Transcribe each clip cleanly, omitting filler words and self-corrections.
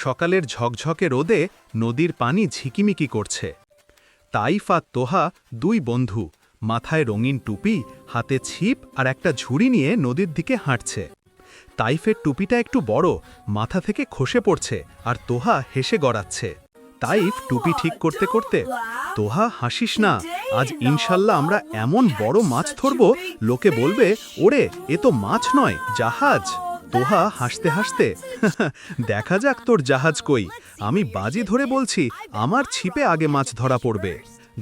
সকালের ঝকঝকে রোদে নদীর পানি ঝিকিমিকি করছে। তাইফ আর তোহা দুই বন্ধু, মাথায় রঙিন টুপি, হাতে ছিপ আর একটা ঝুড়ি নিয়ে নদীর দিকে হাঁটছে। তাইফের টুপিটা একটু বড়, মাথা থেকে খসে পড়ছে, আর তোহা হেসে গড়াচ্ছে। তাইফ টুপি ঠিক করতে করতে, তোহা হাসিস না, আজ ইনশাল্লাহ আমরা এমন বড় মাছ ধরব, লোকে বলবে ওরে এ তো মাছ নয়, জাহাজ। তোহা হাসতে হাসতে, দেখা যাক তোর জাহাজ কই, আমি বাজি ধরে বলছি আমার ছিপে আগে মাছ ধরা পড়বে।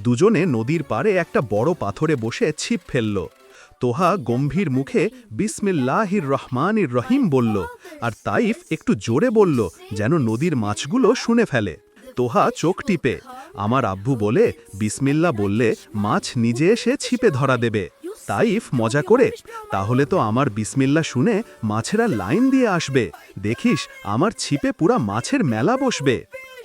দুজনে নদীর পাড়ে একটা বড় পাথরে বসে ছিপ ফেলল। তোহা গম্ভীর মুখে বিসমিল্লাহির রহমানির রহিম বলল, আর তাইফ একটু জোরে বলল যেন নদীর মাছগুলো শুনে ফেলে। তোহা চোখ টিপে, আমার আব্বু বলে বিসমিল্লা বললে মাছ নিজে এসে ছিপে ধরা দেবে। তাইফ মজা করে, তাহলে তো আমার বিসমিল্লা শুনে মাছেরা লাইন দিয়ে আসবে, দেখিস আমার ছিপে পুরা মাছের মেলা বসবে।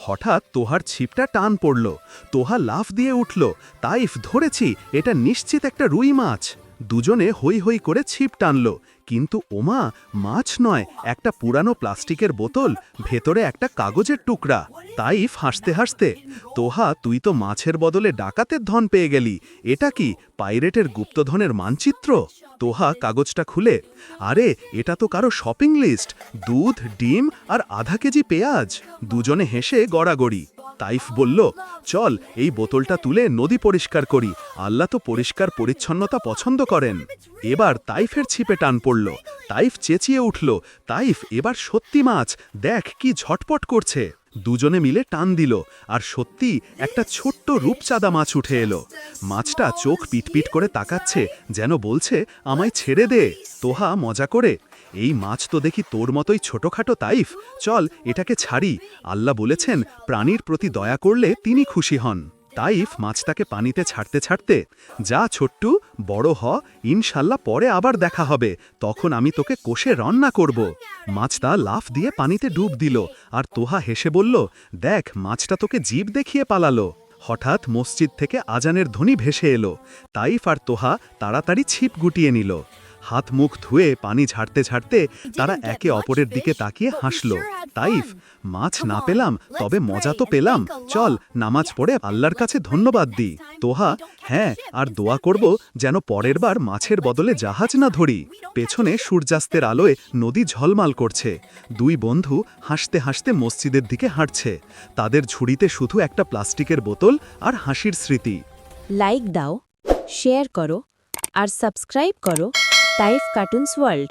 হঠাৎ তোহার ছিপটা টান পড়ল, তোহা লাফ দিয়ে উঠল, তাইফ ধরেছি, এটা নিশ্চিত একটা রুই মাছ। দুজনে হৈ হৈ করে ছিপ টানল, কিন্তু ওমা, মাছ নয়, একটা পুরানো প্লাস্টিকের বোতল, ভেতরে একটা কাগজের টুকরা। তাইফ হাসতে হাসতে, তোহা তুই তো মাছের বদলে ডাকাতের ধন পেয়ে গেলি, এটা কি পাইরেটের গুপ্তধনের মানচিত্র? তোহা কাগজটা খুলে, আরে এটা তো কারো শপিং লিস্ট, দুধ, ডিম আর আধা কেজি পেঁয়াজ। দুজনে হেসে গড়াগড়ি। তাইফ বলল, চল এই বোতলটা তুলে নদী পরিষ্কার করি, আল্লাহ তো পরিষ্কার পরিচ্ছন্নতা পছন্দ করেন। এবার তাইফের ছিপে টান পড়ল, তাইফ চেঁচিয়ে উঠল, তাইফ এবার সত্যি মাছ, দেখ কি ঝটপট করছে। দুজনে মিলে টান দিল, আর সত্যি একটা ছোট্ট রূপচাঁদা মাছ উঠে এলো। মাছটা চোখ পিটপিট করে তাকাচ্ছে, যেন বলছে আমায় ছেড়ে দে। তোহা মজা করে, এই মাছ তো দেখি তোর মতোই ছোটখাটো তাইফ, চল এটাকে ছাড়ি, আল্লাহ বলেছেন প্রাণীর প্রতি দয়া করলে তিনি খুশি হন। তাইফ মাছটাকে পানিতে ছাড়তে ছাড়তে, যা ছোট্টু, বড় হ, ইনশাল্লাহ পরে আবার দেখা হবে, তখন আমি তোকে কষে রান্না করব। মাছটা লাফ দিয়ে পানিতে ডুব দিল, আর তোহা হেসে বলল, দেখ মাছটা তোকে জীব দেখিয়ে পালালো। হঠাৎ মসজিদ থেকে আজানের ধ্বনি ভেসে এলো। তাইফ আর তোহা তাড়াতাড়ি ছিপ গুটিয়ে নিল। হাত মুখ ধুয়ে পানি ঝাড়তে ঝাড়তে তারা একে অপরের দিকে তাকিয়ে হাসল। তাইফ, মাছ না পেলাম, তবে মজা তো পেলাম, চল নামাজ পড়ে আল্লাহর কাছে ধন্যবাদ দিই। তোহা, হ্যাঁ, আর দোয়া করব যেন পরের বার মাছের বদলে জাহাজ না ধরি। পেছনে সূর্যাস্তের আলোয় নদী ঝলমাল করছে। দুই বন্ধু হাসতে হাসতে মসজিদের দিকে হাঁটছে। তাদের ঝুড়িতে শুধু একটা প্লাস্টিকের বোতল আর হাসির স্মৃতি। লাইক দাও, শেয়ার করো আর সাবস্ক্রাইব করো তাইফ কার্টুনস ওয়ার্ল্ড।